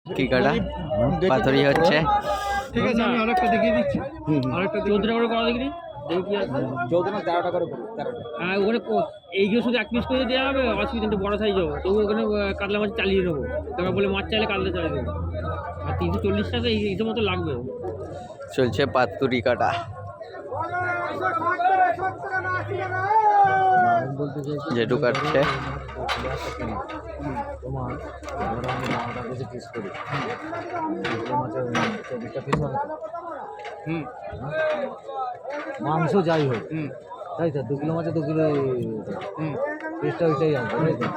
কি কাটা পাথরি হচ্ছে। ঠিক আছে, আমি আরেকটা দেখিয়ে দিচ্ছি। আরেকটা 14 টাকা করে করা দেখি দেখি কি আছে। 14 না 13 টাকা করে পড়বে, 13 টাকা। হ্যাঁ, ওখানে এইগুলো শুধু এক পিস করে দেওয়া হবে, অসুবিধা একটু বড় সাইজ হবে। তবু ওখানে কাতলা মাছ চালিয়ে নেবো। তোমরা বলে মাছ চাইলে কাতলা চালিয়ে দেবো। আর 340 টাকা এই মতো লাগবে। চলছে পাতুরি কাটা। যেটু কাটছে তোমার ধরো আমি 12টা কেজি পিস করি, মাছের 24টা পিস হবে তো? মাংস যাই হোক, তাই তো 2 কিলো মাছে 2 কিলো পিসটা ওইটাই আসবে, তাই তো?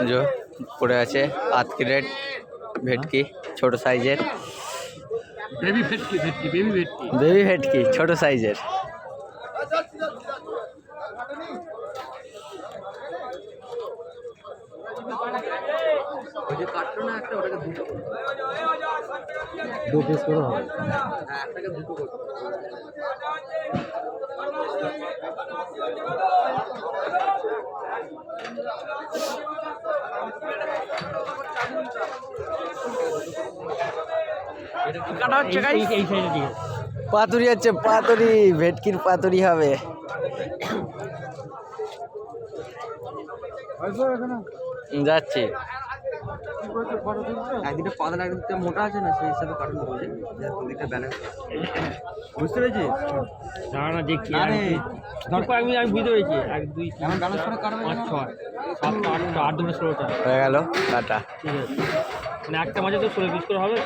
যে পড়ে আছে 8 ক্যারেট ভেটকি, ছোট সাইজের বেবি ভেটকি, বেবি ভেটকি, ছোট সাইজের। ওই যে কাটলো না একটা, ওটাকে দুটো করতে হবে। 2 পিস করে হবে। হ্যাঁ, একটাকে দুটো করতে হবে। কাটা হচ্ছে এই সাইডে ঠিক আছে। পাতুরি হচ্ছে, পাতুরি ভেটকির পাতুরি হবে। যাচ্ছি একদিকে পাতলা একদিকে মোটা আছে না, সেই হিসাবে কাটুন বলছে। দুদিকটা ব্যালেন্স, বুঝতে পেরেছিস? না দেখছি, আমি বুঝতে পেরেছি। 1 2 3 ব্যালেন্স করে কাটবে 5 6 7 8 8 2 16টা হয়ে গেল কাটা। ঠিক আছে। মানে একটা মাঝে তো 16 পিস করে হবে।